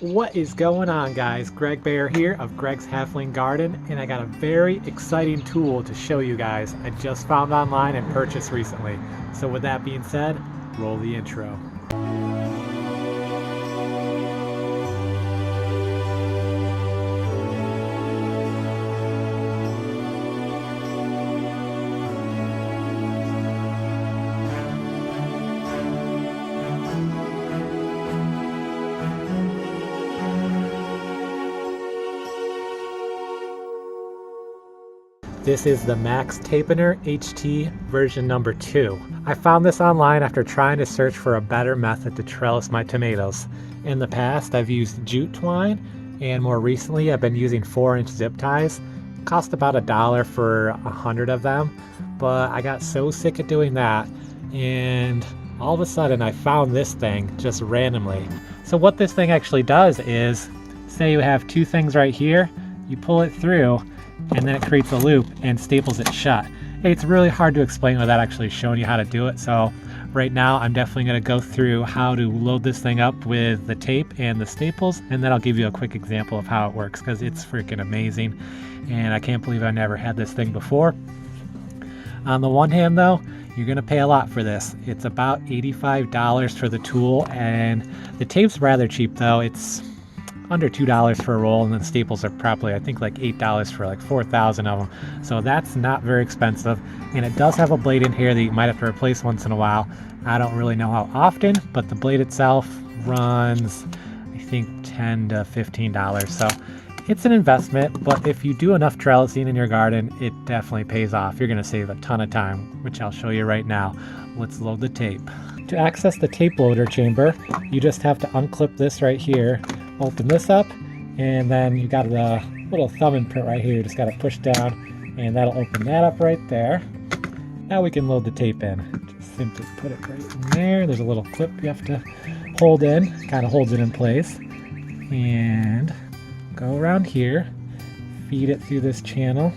What is going on, guys? Greg Bear here of Greg's Halfling Garden, and I got a very exciting tool to show you guys I just found online and purchased recently. So with that being said, roll the intro. This is the Max Tapener HT version number 2. I found this online after trying to search for a better method to trellis my tomatoes. In the past, I've used jute twine, and more recently I've been using 4-inch zip ties. It cost about $1 for 100 of them, but I got so sick of doing that, and all of a sudden I found this thing just randomly. So what this thing actually does is, say you have two things right here, you pull it through, and then it creates a loop and staples it shut. It's really hard to explain without actually showing you how to do it, so right now I'm definitely going to go through how to load this thing up with the tape and the staples, and then I'll give you a quick example of how it works, because it's freaking amazing and I can't believe I never had this thing before. On the one hand though, you're going to pay a lot for this. It's about $85 for the tool, and the tape's rather cheap though. It's under $2 for a roll, and then staples are probably, I think, like $8 for like 4,000 of them. So that's not very expensive, and it does have a blade in here that you might have to replace once in a while. I don't really know how often, but the blade itself runs, I think, $10 to $15. So it's an investment, but if you do enough trellising in your garden, it definitely pays off. You're going to save a ton of time, which I'll show you right now. Let's load the tape. To access the tape loader chamber, you just have to unclip this right here, open this up, and then you got a little thumb imprint right here. You just got to push down, and that'll open that up right there. Now we can load the tape in. Just simply put it right in there. There's a little clip you have to hold in, kind of holds it in place, and go around here, feed it through this channel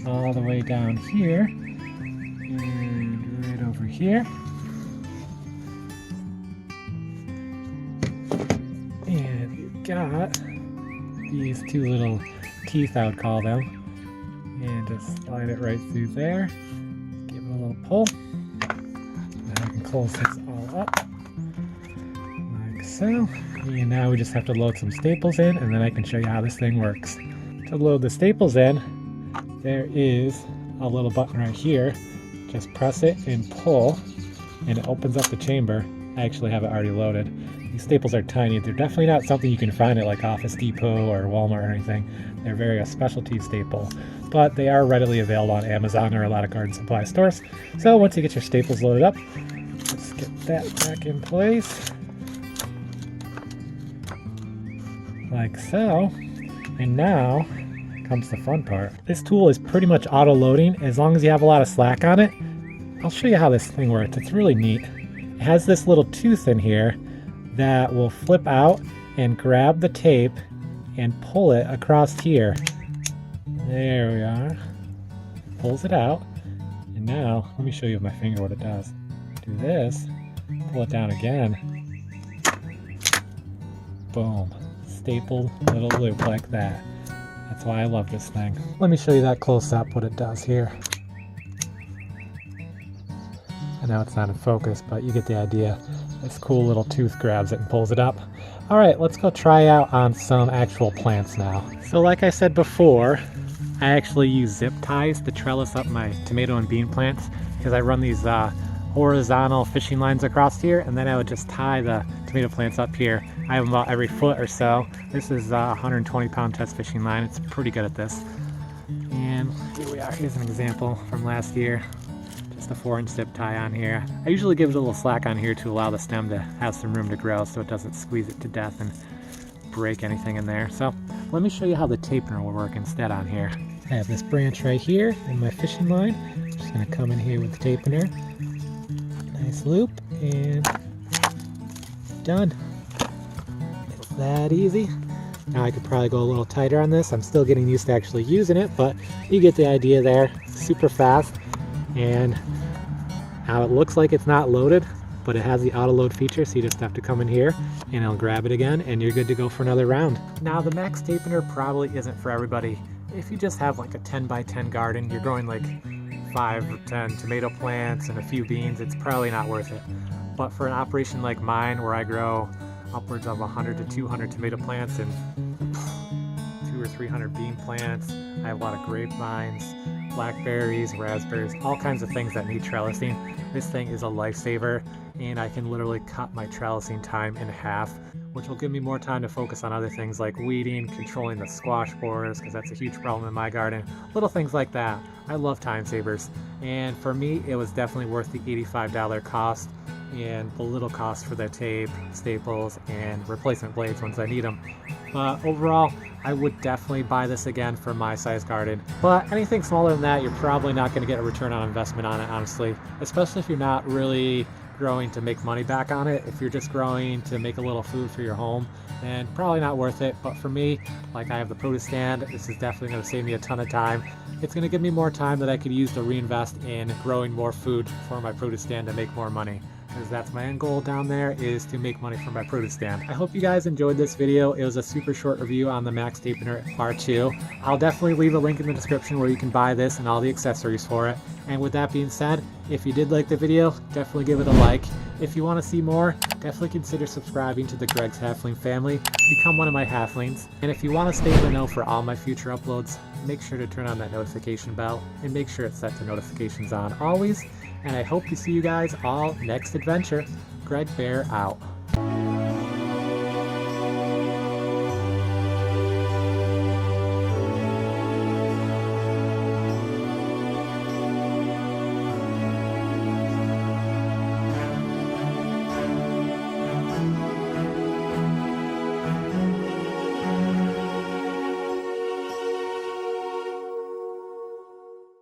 all the way down here, and right over here. And you've got these two little teeth, I would call them, and just slide it right through there. Give it a little pull. Now I can close this all up like so. And now we just have to load some staples in, and then I can show you how this thing works. To load the staples in, there is a little button right here. Just press it and pull, and it opens up the chamber. I actually have it already loaded. These staples are tiny. They're definitely not something you can find at like Office Depot or Walmart or anything. They're very a specialty staple, but they are readily available on Amazon or a lot of garden supply stores. So once you get your staples loaded up, let's get that back in place. Like so. And now comes the fun part. This tool is pretty much auto-loading as long as you have a lot of slack on it. I'll show you how this thing works. It's really neat. It has this little tooth in here that will flip out and grab the tape and pull it across here. There we are. Pulls it out. And now, let me show you with my finger what it does. Do this, pull it down again. Boom. Stapled little loop like that. That's why I love this thing. Let me show you that close up, what it does here. I know it's not in focus, but you get the idea. This cool little tooth grabs it and pulls it up. All right, let's go try out on some actual plants now. So like I said before, I actually use zip ties to trellis up my tomato and bean plants, because I run these horizontal fishing lines across here, and then I would just tie the tomato plants up here. I have them about every foot or so. This is a 120-pound test fishing line. It's pretty good at this. And here we are. Here's an example from last year. Just a 4-inch zip tie on here. I usually give it a little slack on here to allow the stem to have some room to grow so it doesn't squeeze it to death and break anything in there. So let me show you how the tapener will work instead on here. I have this branch right here in my fishing line. I'm just going to come in here with the tapener. Nice loop, and done. It's that easy. Now I could probably go a little tighter on this. I'm still getting used to actually using it, but you get the idea there. Super fast. And now it looks like it's not loaded, but it has the auto load feature, so you just have to come in here and it'll grab it again and you're good to go for another round. Now the max tapener probably isn't for everybody. If you just have like a 10 by 10 garden, you're growing like 5 or 10 tomato plants and a few beans, it's probably not worth it. But for an operation like mine where I grow upwards of 100 to 200 tomato plants and 200 or 300 bean plants, I have a lot of grapevines, blackberries, raspberries, all kinds of things that need trellising. This thing is a lifesaver, and I can literally cut my trellising time in half, which will give me more time to focus on other things like weeding, controlling the squash borers, because that's a huge problem in my garden. Little things like that. I love time savers, and for me it was definitely worth the $85 cost and the little cost for the tape, staples, and replacement blades once I need them. But overall, I would definitely buy this again for my size garden. But anything smaller than that, you're probably not going to get a return on investment on it, honestly. Especially if you're not really growing to make money back on it. If you're just growing to make a little food for your home, then probably not worth it. But for me, like I have the produce stand, this is definitely going to save me a ton of time. It's going to give me more time that I could use to reinvest in growing more food for my produce stand to make more money, because that's my end goal down there, is to make money from my produce stand. I hope you guys enjoyed this video. It was a super short review on the Max Tapener R2. I'll definitely leave a link in the description where you can buy this and all the accessories for it. And with that being said, if you did like the video, definitely give it a like. If you want to see more, definitely consider subscribing to the Greg's Halfling family. Become one of my halflings. And if you want to stay in the know for all my future uploads, make sure to turn on that notification bell and make sure it's set to notifications on always. And I hope to see you guys all next adventure. Greg Bear out.